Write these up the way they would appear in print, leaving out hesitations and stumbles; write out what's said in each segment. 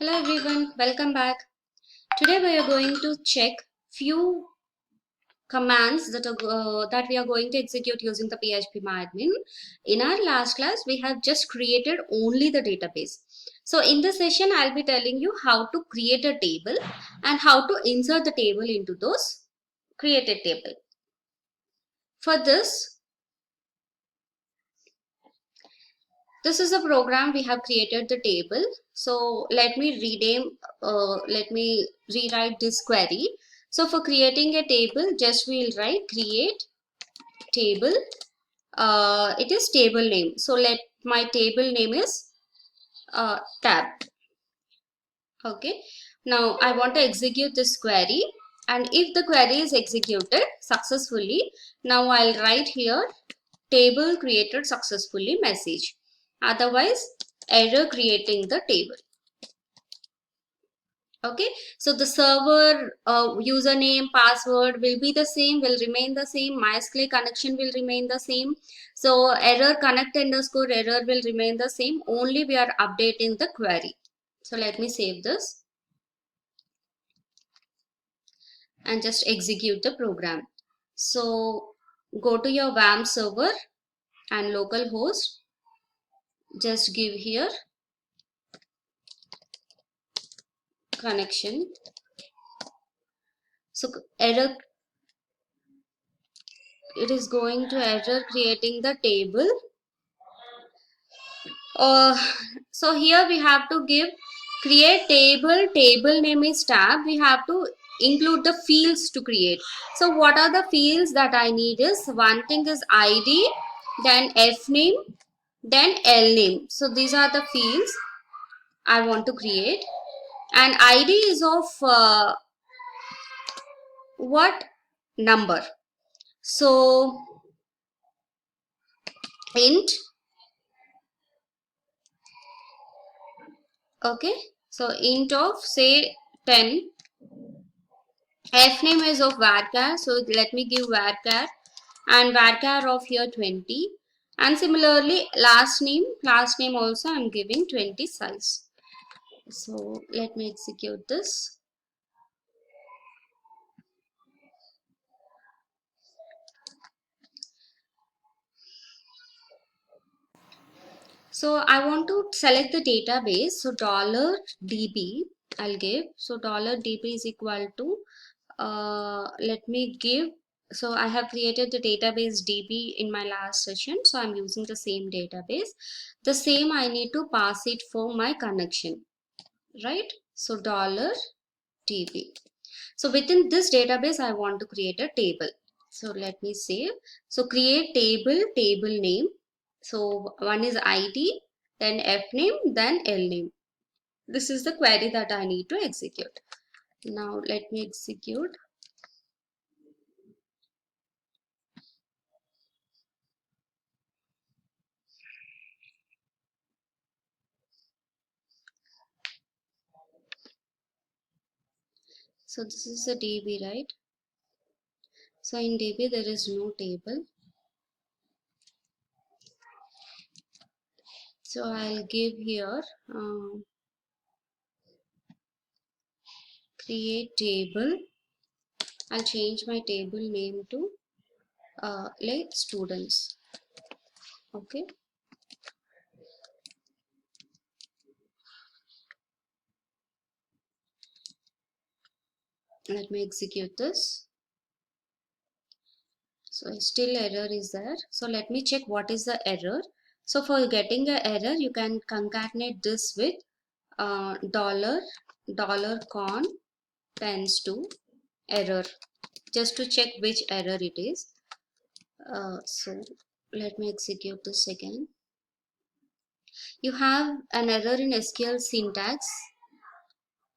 Hello everyone, welcome back. Today we are going to check few commands that we are going to execute using the PHP MyAdmin. In our last class, we have just created only the database. So in this session, I'll be telling you how to create a table and how to insert the table into those created table. For this is a program we have created the table. So let me rewrite this query. So for creating a table, just we'll write create table. It is table name. So let my table name is tab. Okay. Now I want to execute this query, and if the query is executed successfully, now I'll write here table created successfully message. Otherwise, error creating the table. Okay, so the server username, password will be the same, will remain the same. MySQL connection will remain the same. So error connect underscore error will remain the same. Only we are updating the query. So let me save this and just execute the program. So go to your WAMP server and localhost. Just give here connection. So error, it is going to error creating the table. Uh, so here we have to give create table, table name is tab. We have to include the fields to create. So what are the fields that I need is one thing is ID, then F name, then L name. So these are the fields I want to create, and ID is of what number. So int, okay, so int of say 10. F name is of varchar, so let me give varchar, and varchar of here 20, and similarly last name also I'm giving 20 size. So let me execute this. So I want to select the database. So $db I'll give. So $db is equal to let me give. So I have created the database DB in my last session. So I'm using the same database. The same I need to pass it for my connection, right? So $db. So within this database, I want to create a table. So let me save. So create table, table name. So one is ID, then F name, then L name. This is the query that I need to execute. Now let me execute. So this is the DB, right? So in DB there is no table. So I'll give here create table. I'll change my table name to like students. Okay. Let me execute this. So still error is there. So let me check what is the error. So for getting an error, you can concatenate this with dollar con tends to error, just to check which error it is. So let me execute this again. You have an error in SQL syntax.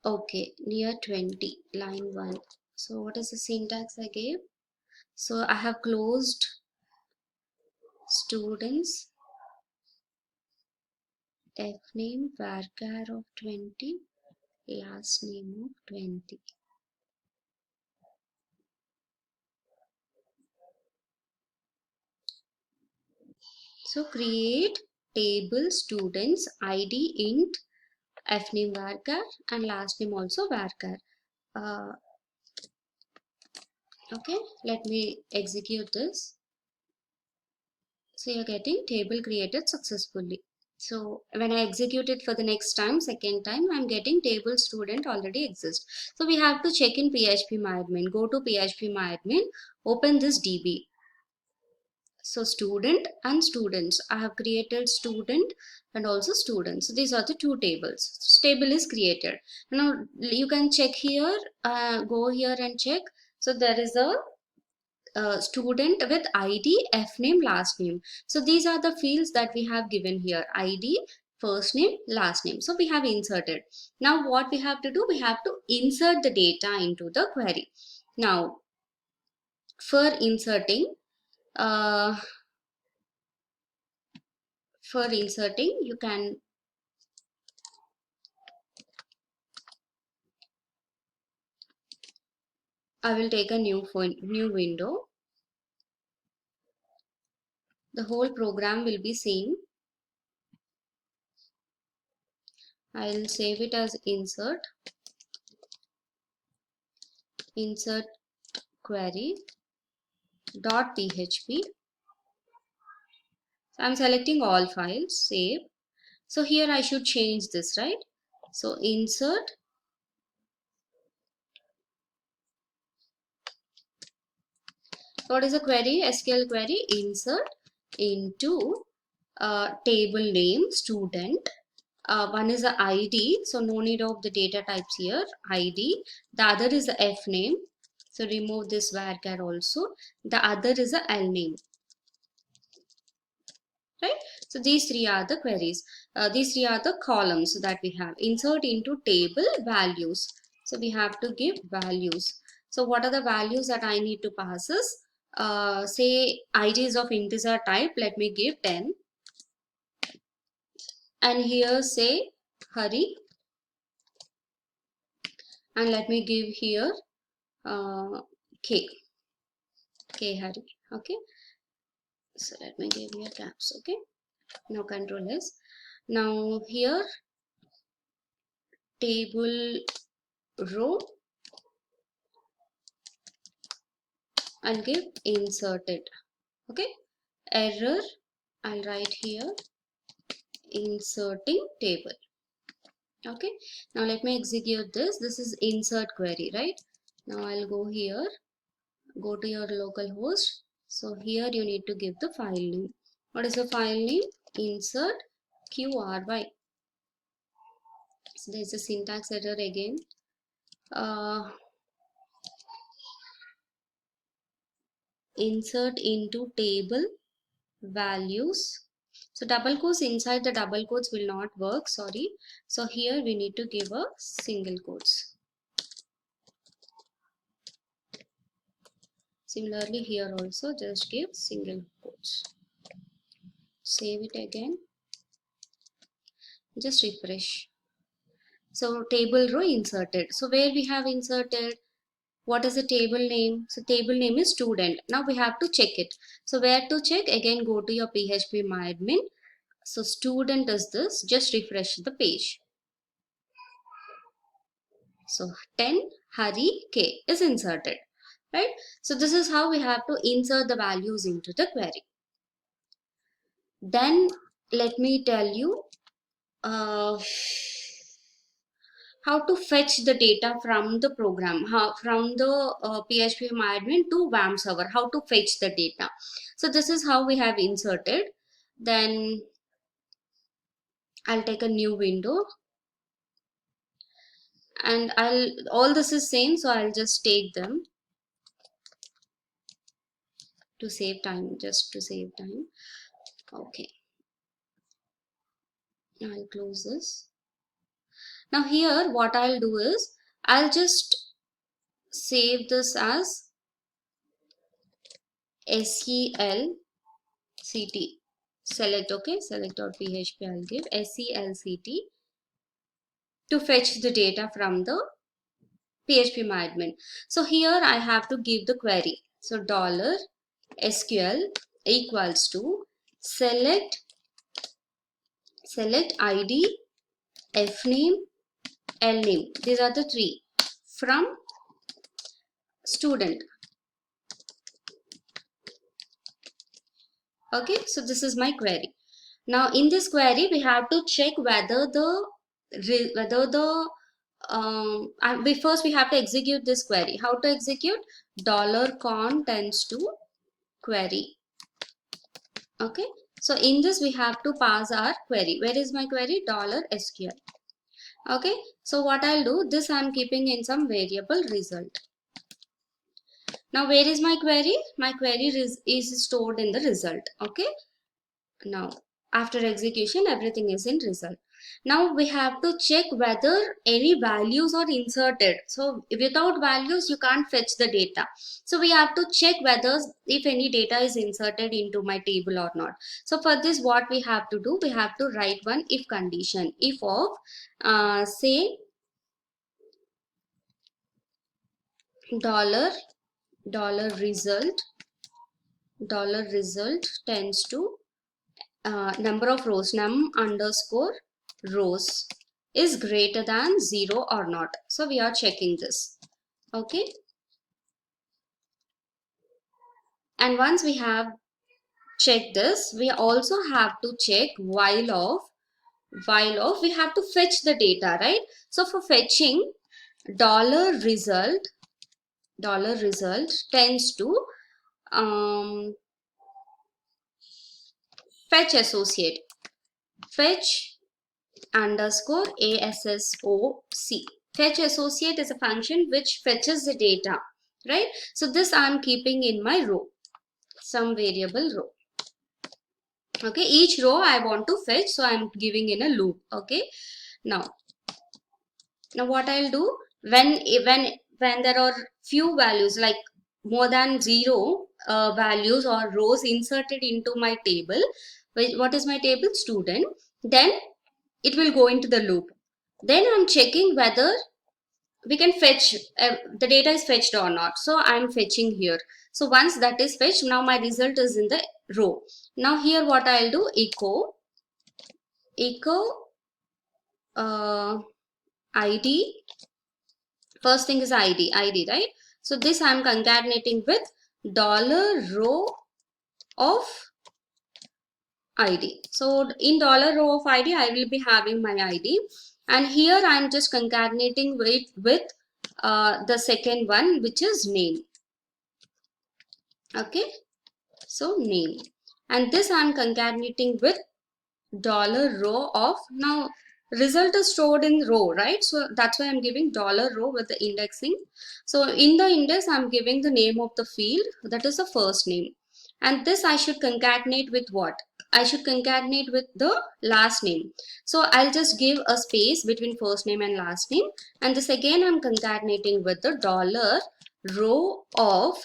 Okay, near 20, line 1. So what is the syntax I gave? So I have closed students, F name, varchar of 20, last name of 20. So create table students ID int fname varchar and last name also varchar. Okay, let me execute this. So you're getting table created successfully. So when I execute it for the next time, second time, I'm getting table student already exists. So we have to check in PHPMyAdmin. Go to PHPMyAdmin, open this DB. So student and students. I have created student and also students. So these are the two tables. So table is created. Now you can check here, go here and check. So there is a student with ID, F name, last name. So these are the fields that we have given here. ID, first name, last name. So we have inserted. Now what we have to do? We have to insert the data into the query. Now for inserting, uh, you can I will take a new window. The whole program will be same. I will save it as insert query .php. So I'm selecting all files, save. So here I should change this, right? So insert what is a query? SQL query, insert into table name student. One is the ID, so no need of the data types here, ID. The other is the F name, so remove this varchar also. The other is the L name, right? So these three are the queries. These three are the columns that we have. Insert into table values. So we have to give values. So what are the values that I need to pass is, say ID is of integer type, let me give 10. And here say Hari, and let me give here K Hari. Okay, so let me give here caps. Okay, now control S. Now here table row, I'll give inserted. Okay, error, I'll write here inserting table. Okay, now let me execute this. This is insert query, right? Now I'll go here, go to your local host. So here you need to give the file name. What is the file name? Insert QRY. So there's a syntax error again. Insert into table values. So double quotes inside the double quotes will not work, sorry. So here we need to give a single quotes. Similarly here also just give single quotes. Save it again. Just refresh. So table row inserted. So where we have inserted, what is the table name? So table name is student. Now we have to check it. So where to check? Again go to your PHPMyAdmin. So student is this. Just refresh the page. So 10 Hari K is inserted, right? So this is how we have to insert the values into the query. Then let me tell you how to fetch the data from the program, from the PHPMyAdmin to WAM server, how to fetch the data. So this is how we have inserted. Then I'll take a new window, and all this is same, so I'll just take them to save time, just to save time. Okay, I'll close this. Now here what I'll do is I'll just save this as SELCT select. Okay, select.php. I'll give SELCT to fetch the data from the PHPMyAdmin. So here I have to give the query. So $SQL equals to select ID F name, L name. These are the three from student. Okay, so this is my query. Now in this query we have to check whether the first we have to execute this query. How to execute? $con tends to query. Okay, so in this we have to pass our query. Where is my query? $SQL. Okay, so what I'll do, this I'm keeping in some variable result. Now where is my query? My query is stored in the result. Okay, now after execution everything is in result. Now we have to check whether any values are inserted. So without values you can't fetch the data. So we have to check whether if any data is inserted into my table or not. So for this what we have to do, we have to write one if condition. If of say dollar result tends to number of rows, num underscore rows is greater than 0 or not. So we are checking this. Okay, and once we have checked this, we also have to check while of we have to fetch the data, right? So for fetching, dollar result tends to fetch associate, fetch underscore ASSOC. Fetch associate is a function which fetches the data, right? So this I'm keeping in my row, some variable row. Okay, each row I want to fetch, so I'm giving in a loop. Okay, now what I'll do, when there are few values like more than 0 values or rows inserted into my table, what is my table? Student. Then it will go into the loop. Then I'm checking whether we can fetch the data is fetched or not. So I'm fetching here. So once that is fetched, now my result is in the row. Now here what I'll do, echo ID. First thing is ID, right? So this I'm concatenating with $row of ID. So in $row of ID, I will be having my ID, and here I'm just concatenating with the second one, which is name. Okay, so name, and this I'm concatenating with $row of, now result is stored in row, right? So that's why I'm giving $row with the indexing. So in the index I'm giving the name of the field, that is the first name, and this I should concatenate with what? I should concatenate with the last name. So I'll just give a space between first name and last name, and this again I'm concatenating with the $row of,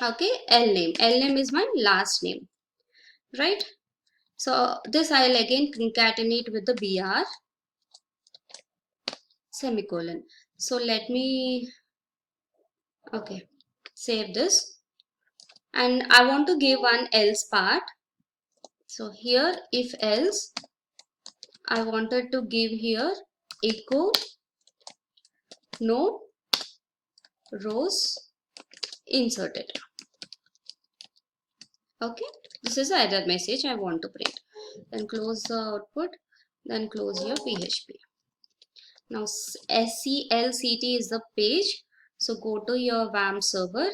okay, L name. L name is my last name, right? So this I'll again concatenate with the BR semicolon. So let me, okay, save this, and I want to give one else part. So here if else, I wanted to give here echo no rows inserted. Okay, this is the error message I want to print. Then close the output, then close your PHP. Now SCLCT is the page, so go to your WAMP server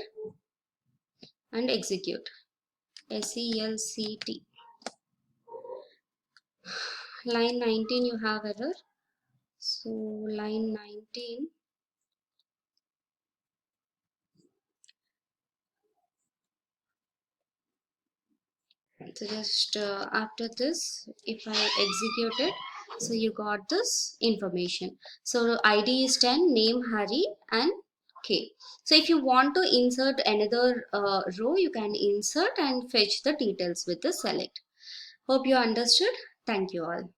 and execute SCLCT. Line 19 you have error, so line 19, so just after this if I execute it, so you got this information. So ID is 10, name Hari, and K. So if you want to insert another row, you can insert and fetch the details with the select. Hope you understood. Thank you all.